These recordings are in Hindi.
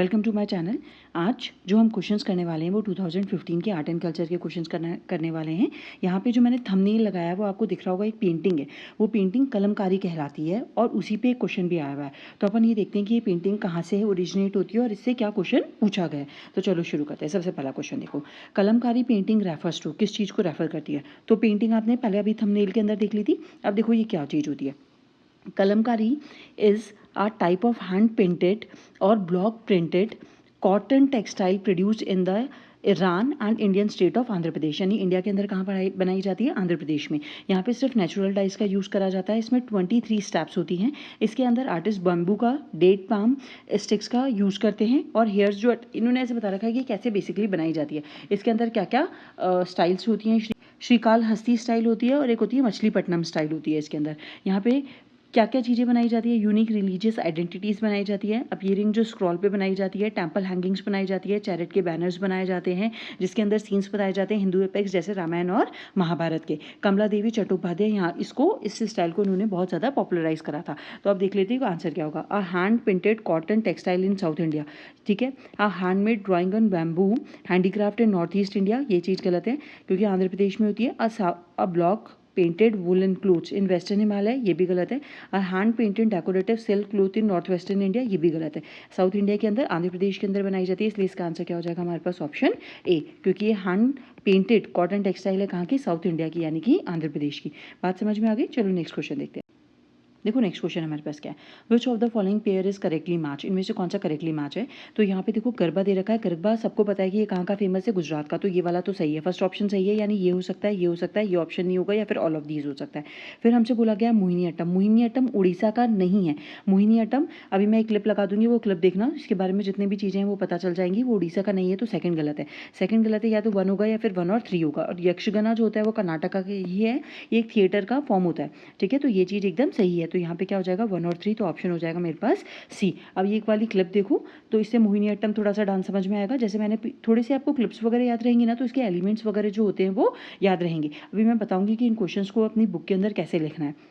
Welcome to my channel. आज जो हम क्वेश्चंस करने वाले हैं वो 2015 के आर्ट एंड कल्चर के क्वेश्चंस करने वाले हैं। यहाँ पे जो मैंने थंबनेल लगाया है वो आपको दिख रहा होगा, एक पेंटिंग है। वो पेंटिंग कलमकारी कहलाती है और उसी पे एक क्वेश्चन भी आया हुआ है। तो अपन ये देखते हैं कि ये पेंटिंग कहाँ से ओरिजिनेट होती है और इससे क्या क्वेश्चन पूछा गया है। तो चलो शुरू करते हैं। सबसे पहला क्वेश्चन देखो, कलमकारी पेंटिंग रेफर्स टू, किस चीज़ को रेफर करती है। तो पेंटिंग आपने पहले अभी थंबनेल के अंदर देख ली थी। अब देखो ये क्या चीज़ होती है। Kalamkari is a type of hand painted or block printed cotton textile produced in the Iran and Indian state of Andhra Pradesh, यानी इंडिया के अंदर कहाँ बनाई जाती है, आंध्र प्रदेश में। यहाँ पे सिर्फ नेचुरल डाइस का यूज़ करा जाता है। इसमें 23 स्टेप्स होती हैं। इसके अंदर आर्टिस्ट बम्बू का, डेट पाम स्टिक्स का यूज़ करते हैं और हेयर्स जो इन्होंने ऐसे बता रखा है कि कैसे बेसिकली बनाई जाती है। इसके अंदर क्या क्या स्टाइल्स होती हैं, श्रीकाल हस्ती स्टाइल होती है और एक होती है मछलीपट्टनम स्टाइल होती है। इसके अंदर यहाँ पे क्या क्या चीज़ें बनाई जाती है, यूनिक रिलीजियस आइडेंटिटीज़ बनाई जाती है, अपीयरिंग जो स्क्रॉल पे बनाई जाती है, टेम्पल हैंगिंग्स बनाई जाती है, चैरिट के बैनर्स बनाए जाते हैं जिसके अंदर सीन्स बताए जाते हैं हिंदू एपेक्स जैसे रामायण और महाभारत के। कमला देवी चट्टोपाध्याय यहाँ इस स्टाइल को उन्होंने बहुत ज़्यादा पॉपुलराइज करा था। तो अब देख लेते हैं आंसर क्या होगा। A hand printed cotton textile in South India, ठीक है। A handmade drawing on bamboo handicraft in North East India, ये चीज़ गलत है क्योंकि आंध्र प्रदेश में होती है। A block painted woollen clothes in western Himalaya, ये भी गलत है। और hand painted decorative silk cloth in north western India, ये भी गलत है। साउथ इंडिया के अंदर आंध्र प्रदेश के अंदर बनाई जाती है, इसलिए इसका आंसर क्या हो जाएगा हमारे पास ऑप्शन ए, क्योंकि ये हैंड पेंटेड कॉटन टेक्सटाइल है कहाँ की, साउथ इंडिया की, यानी कि आंध्र प्रदेश की। बात समझ में आ गई। चलो नेक्स्ट क्वेश्चन देखते हैं। देखो नेक्स्ट क्वेश्चन हमारे पास क्या है, विच of the following pair is correctly match, इनमें से कौन सा करेक्टली मैच है। तो यहाँ पे देखो गरबा दे रखा है। गरबा सबको पता है कि ये कहाँ का फेमस है, गुजरात का। तो ये वाला तो सही है, फर्स्ट ऑप्शन सही है, यानी ये हो सकता है, ये हो सकता है, ये ऑप्शन नहीं होगा, या फिर ऑल ऑफ दीज हो सकता है। फिर हमसे बोला गया मोहिनी अट्टम। मोहिनी अट्टम उड़ीसा का नहीं है। मोहिनी अट्टम, अभी मैं एक क्लिप लगा दूंगी, वो क्लिप देखना, इसके बारे में जितनी भी चीज़ें हैं वो पता चल जाएंगी। वो उड़ीसा का नहीं है, तो सेकंड गलत है। सेकंड गलत है, या तो 1 होगा या फिर 1 और 3 होगा। और यक्षगना जो होता है वो कर्नाटका का ही है, ये एक थिएटर का फॉर्म होता है, ठीक है। तो ये चीज़ एकदम सही है। तो यहाँ पे क्या हो जाएगा 1 और 3, तो ऑप्शन हो जाएगा मेरे पास सी। अब ये एक वाली क्लिप देखो, तो इससे मोहिनी अट्टम थोड़ा सा डांस समझ में आएगा। जैसे मैंने थोड़े से आपको क्लिप्स वगैरह याद रहेंगी ना, तो इसके एलिमेंट्स वगैरह जो होते हैं वो याद रहेंगे। अभी मैं बताऊंगी कि इन क्वेश्चंस को अपनी बुक के अंदर कैसे लिखना है।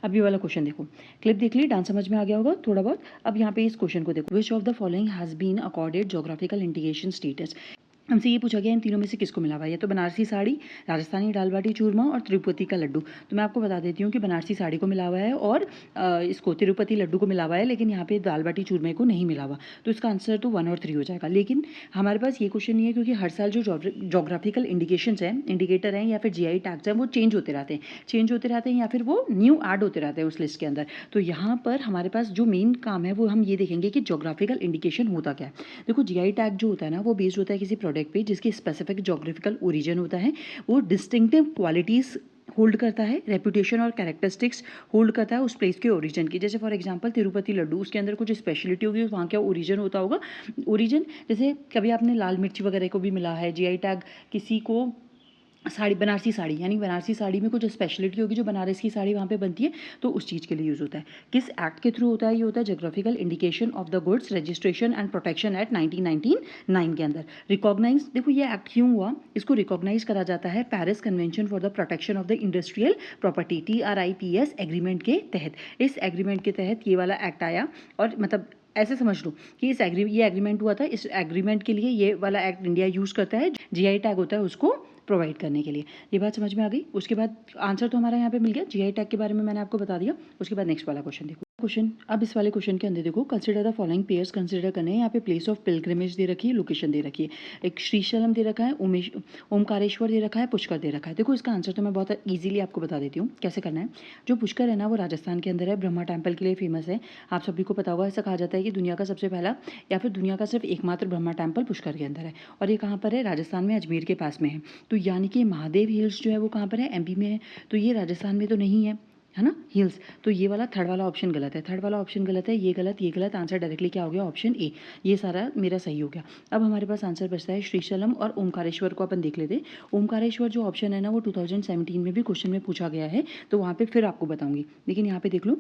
अब ये वाला क्वेश्चन देखो, क्लिप देख ली, डांस समझ में आ गया होगा थोड़ा बहुत। अब यहाँ पे इस क्वेश्चन को देखो, which of the following has been accorded geographical indication status. हमसे ये पूछा गया इन तीनों में से किसको मिला हुआ है, या तो बनारसी साड़ी, राजस्थानी दाल बाटी चूरमा और तिरुपति का लड्डू। तो मैं आपको बता देती हूँ कि बनारसी साड़ी को मिला हुआ है और इसको तिरुपति लड्डू को मिला हुआ है, लेकिन यहाँ पे दाल बाटी चूरमे को नहीं मिला हुआ। तो इसका आंसर तो 1 और 3 हो जाएगा। लेकिन हमारे पास ये क्वेश्चन नहीं है, क्योंकि हर साल जो जोग्राफिकल इंडिकेशंस हैं, इंडिकेटर हैं या फिर GI टैग्स हैं, वो चेंज होते रहते हैं या फिर वो न्यू ऐड होते रहते हैं उस लिस्ट के अंदर। तो यहाँ पर हमारे पास जो मेन काम है वो हम ये देखेंगे कि जोग्राफिकल इंडिकेशन होता क्या है। देखो GI टैग जो होता है ना, वो बेस्ड होता है किसी प्रोडक्ट पे जिसकी स्पेसिफिक जोग्राफिकल ओरिजिन होता है, वो डिस्टिंक्टिव क्वालिटीज़ होल्ड करता है रेपुटेशन और कैरेक्टरिस्टिक्स होल्ड करता है उस प्लेस के ओरिजिन की। जैसे फॉर एग्जांपल तिरुपति लड्डू, उसके अंदर कुछ स्पेशलिटी होगी, वहाँ क्या ओरिजिन होता होगा। ओरिजिन जैसे कभी आपने लाल मिर्ची वगैरह को भी मिला है, जीआई टैग किसी को साड़ी, बनारसी साड़ी, यानी बनारसी साड़ी में कुछ स्पेशलिटी होगी जो बनारस की साड़ी वहाँ पे बनती है, तो उस चीज़ के लिए यूज़ होता है। किस एक्ट के थ्रू होता है ये? होता है geographical indication of the goods registration and protection act 1999 के अंदर। रिकॉग्नाइज, देखो ये एक्ट क्यों हुआ, इसको रिकॉग्नाइज करा जाता है Paris convention for the protection of the industrial property TRIPS agreement के तहत। इस एग्रीमेंट के तहत ये वाला एक्ट आया, और मतलब ऐसे समझ लो कि ये एग्रीमेंट हुआ था, इस एग्रीमेंट के लिए ये वाला एक्ट इंडिया यूज़ करता है, जीआई टैग होता है उसको प्रोवाइड करने के लिए। ये बात समझ में आ गई। उसके बाद आंसर तो हमारा यहाँ पे मिल गया, जीआई टैग के बारे में मैंने आपको बता दिया। उसके बाद नेक्स्ट वाला क्वेश्चन देखो। क्वेश्चन, अब इस वाले क्वेश्चन के अंदर देखो, consider the following pairs consider करने हैं। यहाँ पे प्लेस ऑफ पिलग्रिमेज दे रखी है, लोकेशन दे रखी है। एक श्रीशैलम दे रखा है, ओमकारेश्वर दे रखा है, पुष्कर दे रखा है। देखो इसका आंसर तो मैं बहुत ईजिली आपको बता देती हूँ कैसे करना है। जो पुष्कर है ना, वो राजस्थान के अंदर है, ब्रह्मा टेम्पल के लिए फेमस है। आप सभी को पता होगा, ऐसा कहा जाता है कि दुनिया का सबसे पहला या फिर दुनिया का सिर्फ एकमात्र ब्रह्मा टेम्पल पुष्कर के अंदर है, और ये कहाँ पर है? राजस्थान में, अजमेर के पास में है। तो यानी कि महादेव हिल्स जो है वो कहाँ पर है? MP में है। तो ये राजस्थान में तो नहीं है ना हिल्स। तो ये वाला थर्ड वाला ऑप्शन गलत है, थर्ड वाला ऑप्शन गलत है, ये गलत, ये गलत। आंसर डायरेक्टली क्या हो गया? Option A. ये सारा मेरा सही हो गया। अब हमारे पास आंसर बचता है श्रीशैलम और ओमकारेश्वर को अपन देख लेते। ओमकारेश्वर जो ऑप्शन है ना, वो 2017 में भी क्वेश्चन में पूछा गया है, तो वहाँ पे फिर आपको बताऊंगी। लेकिन यहाँ पे देख लो,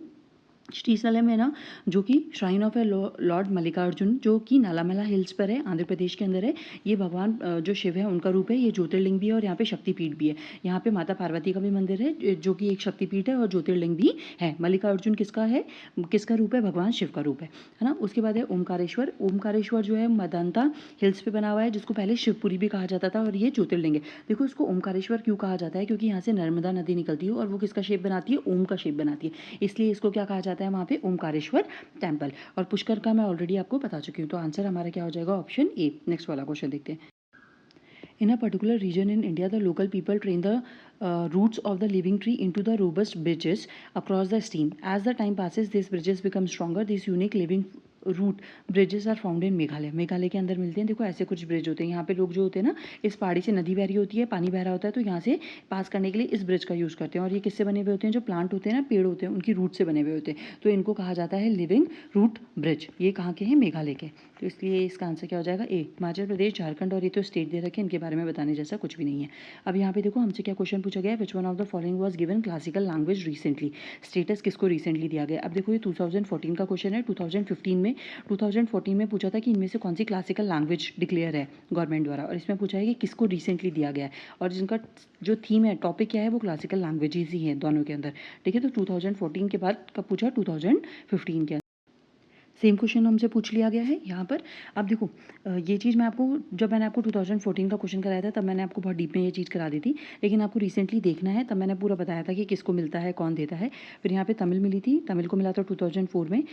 श्रीशैलम है ना, जो कि shrine of A Lord Mallikarjun, जो कि नालामला हिल्स पर है, आंध्र प्रदेश के अंदर है। ये भगवान जो शिव है उनका रूप है, ये ज्योतिर्लिंग भी है, और यहाँ पे शक्तिपीठ भी है। यहाँ पे माता पार्वती का भी मंदिर है, जो कि एक शक्तिपीठ है और ज्योतिर्लिंग भी है। मल्लिकार्जुन किसका है, किसका रूप है? भगवान शिव का रूप है ना। उसके बाद है ओमकारेश्वर। ओमकारेश्वर जो है मदांता हिल्स पे बना हुआ है, जिसको पहले शिवपुरी भी कहा जाता था, और ये ज्योतिर्लिंग है। देखो इसको ओमकारेश्वर क्यों कहा जाता है? क्योंकि यहाँ से नर्मदा नदी निकलती है, और वो किसका शेप बनाती है? ओम का शेप बनाती है, इसलिए इसको क्या कहा जाता है वहाँ पे? ओमकारेश्वर टेम्पल। और पुष्कर का मैं ऑलरेडी आपको बता चुकी हूँ, तो आंसर हमारा क्या हो जाएगा? Option A. नेक्स्ट वाला क्वेश्चन देखते हैं। In a particular region in India, the local people train the roots of the living tree into the robust bridges across the stream. As the time passes, these bridges become stronger. These unique living root bridges are found in Meghalaya. Meghalaya के अंदर मिलते हैं। देखो ऐसे कुछ ब्रिज होते हैं, यहाँ पे लोग जो होते हैं ना, इस पहाड़ी से नदी बह रही होती है, पानी बह रहा होता है, तो यहाँ से पास करने के लिए इस ब्रिज का यूज़ करते हैं। और ये किससे बने हुए होते हैं? जो प्लांट होते हैं ना, पेड़ होते हैं, उनकी रूट से बने हुए होते हैं, तो इनको कहा जाता है लिविंग रूट ब्रिज। ये कहाँ के हैं? मेघालय के। तो इसलिए इसका आंसर क्या हो जाएगा? ए। हिमाचल प्रदेश, झारखंड और ये तो स्टेट दे रखे हैं, इनके बारे में बताने जैसा कुछ भी नहीं है। अब यहाँ पे देखो हमसे क्या क्वेश्चन पूछा गया है, which one of the following was given classical language recently. Status किसको रिसेंटली दिया गया? अब देखो ये 2014 का क्वेश्चन है। 2014 में पूछा था कि इनमें से कौन सी क्लासिकल लैंग्वेज डिक्लेयर है गवर्नमेंट द्वारा, और इसमें पूछा है कि किसको रिसेंटली दिया गया है, और जिनका जो थीम है, टॉपिक क्या है, वो क्लासिकल लैंग्वेजेस ही हैं दोनों के अंदर। ठीक है, तो 2014 के बाद कब पूछा? 2015 के। सेम क्वेश्चन हमसे पूछ लिया गया है यहाँ पर। अब देखो ये चीज़ मैं आपको, जब मैंने आपको 2014 का क्वेश्चन कराया था, तब मैंने आपको बहुत डीप में ये चीज़ करा दी थी, लेकिन आपको रिसेंटली देखना है, तब मैंने पूरा बताया था कि किसको मिलता है, कौन देता है। फिर यहाँ पे तमिल मिली थी, तमिल को मिला था 2004 में,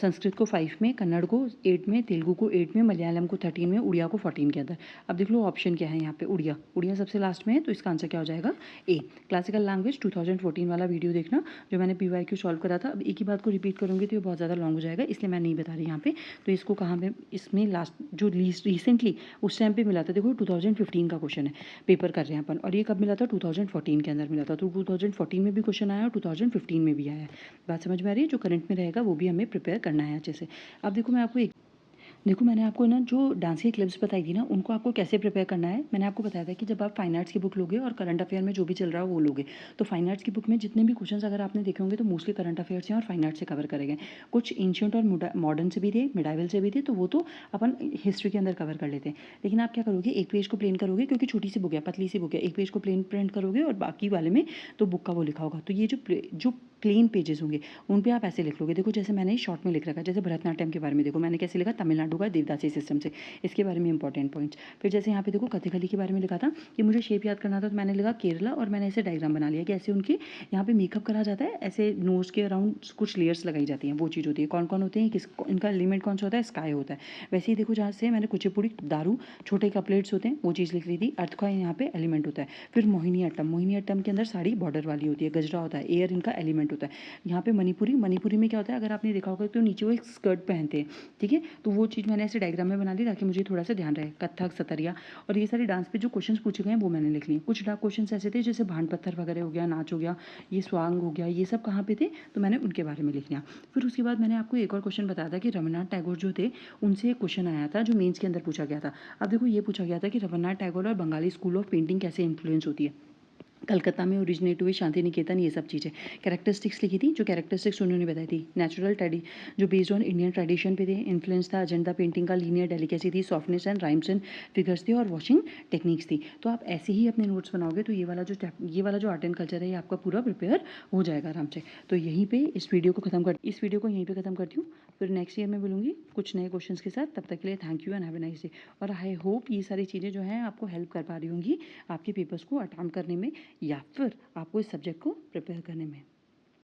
संस्कृत को 5 में, कन्नड़ को 8 में, तेलुगु को 8 में, मलयालम को 13 में, उड़िया को 14 के अंदर। अब देख लो ऑप्शन क्या है यहाँ पे, उड़िया। उड़िया सबसे लास्ट में है, तो इसका आंसर क्या हो जाएगा? ए। क्लासिकल लैंग्वेज 2014 वाला वीडियो देखना, जो मैंने PYQ सॉल्व करा था। अब एक ही बात को रिपीट करूँगी तो ये बहुत ज़्यादा लॉन्ग हो जाएगा, इसलिए मैं नहीं बता रही यहाँ पे। तो इसको कहाँ पे, इसमें लास्ट जो रिसेंटली उस टाइम पे मिला था, देखो 2015 का क्वेश्चन है, पेपर कर रहे हैं अपन, और ये कब मिला था? 2014 के अंदर मिला था। तो 2014 में भी क्वेश्चन आया और 2015 में भी आया है। बात समझ में आ रही है? जो करंट में रहेगा वो भी हमें प्रिपेयर करना है अच्छे से। अब देखो मैं आपको देखो मैंने आपको ना जो डांस की क्लिप्स बताई थी ना, उनको आपको कैसे प्रिपेयर करना है, मैंने आपको बताया था कि जब आप फाइन आर्ट्स की बुक लोगे और करंट अफेयर में जो भी चल रहा है वो लोगे, तो फाइन आर्ट्स की बुक में जितने भी क्वेश्चंस अगर आपने देखे होंगे तो मोस्टली करंट अफेयर से और फाइन आर्ट्स से कवर करेंगे। कुछ एंशिएंट और मॉडर्न से भी थे, मिडाइवल से भी थे, तो वो तो अपन हिस्ट्री के अंदर कवर कर लेते हैं। लेकिन आप क्या करोगे, एक पेज को प्लेन करोगे, क्योंकि छोटी सी बुक है, पतली सी बुक है, एक पेज को प्लेन प्रिंट करोगे और बाकी वाले में तो बुक का वो लिखा होगा। तो ये जो प्लेन पेजेस होंगे उन पे आप ऐसे लिख लोगे। देखो जैसे मैंने शॉर्ट में लिख रखा है, जैसे भरतनाट्यम के बारे में देखो मैंने कैसे लिखा, तमिलनाडु का देवदासी सिस्टम से, इसके बारे में इंपॉर्टेंट पॉइंट्स। फिर जैसे यहाँ पे देखो कथकली के बारे में लिखा था कि मुझे शेप याद करना था, तो मैंने लिखा केरला, और मैंने ऐसे डायग्राम बना लिया कि ऐसे उनके यहाँ पे मेकअप करा जाता है, ऐसे नोज के अराउंड कुछ लेयर्स लगाई जाती हैं, वो चीज़ होती है। कौन कौन होते हैं, किस इनका एलिमेंट कौन सा होता है, स्काई होता है। वैसे ही देखो जहाँ से मैंने कुचिपुड़ी, दारू, छोटे कपलेट्स होते हैं, वो चीज़ लिख ली थी। अर्थ का यहाँ पे एलिमेंट होता है। फिर मोहिनी अट्टम के अंदर साड़ी बॉर्डर वाली होती है, गजरा होता है, एयर इनका एलिमेंट डिफरेंट होता है। यहाँ पे मणिपुरी में क्या होता है, अगर आपने देखा होगा तो नीचे वो एक स्कर्ट पहनते हैं, ठीक है। तो वो चीज़ मैंने ऐसे डायग्राम में बना दी ताकि मुझे थोड़ा सा ध्यान रहे। कथक, सतरिया और ये सारे डांस पे जो क्वेश्चन पूछे गए हैं वो मैंने लिख लिए। कुछ क्वेश्चन ऐसे थे जैसे भांड पत्थर वगैरह हो गया, नाच हो गया, ये स्वांग हो गया, ये सब कहाँ पे थे, तो मैंने उनके बारे में लिख लिया। फिर उसके बाद मैंने आपको एक और क्वेश्चन बताया था कि रवींद्रनाथ टैगोर जो थे उनसे एक क्वेश्चन आया था जो मेंस के अंदर पूछा गया था। अब देखो ये पूछा गया था कि रवींद्रनाथ टैगोर और बंगाली स्कूल ऑफ पेंटिंग कैसे इन्फ्लुएंस होती है, कलकत्ता में ओरिजिनेट हुए, शांति निकेतन, ये सब चीज़ें। कैरेक्टरिस्टिक्स लिखी थी, जो कैरेक्टरिस्टिक्स उन्होंने बताई थी। नेचुरल ट्रेडी जो बेस्ड ऑन इंडियन ट्रेडिशन पे थे। इन्फ्लुएंस था अजंता पेंटिंग का, लीनियर डेलिकेसी थी, softness and rhymes and figures थे और वॉशिंग टेक्निक्स थी। तो आप ऐसे ही अपने नोट्स बनाओगे तो ये वाला जो आर्ट एंड कल्चर है ये आपका पूरा प्रिपेयर हो जाएगा आराम से। तो यहीं पे इस वीडियो को यहीं पे ख़त्म करती हूँ। फिर नेक्स्ट ईयर में मिलूंगी कुछ नए क्वेश्चंस के साथ। तब तक के लिए thank you and have a nice day. और आई होप ये सारी चीज़ें जो हैं आपको हेल्प कर पा रही होंगी आपके पेपर्स को अटेम्प्ट करने में या फिर आपको इस सब्जेक्ट को प्रिपेयर करने में।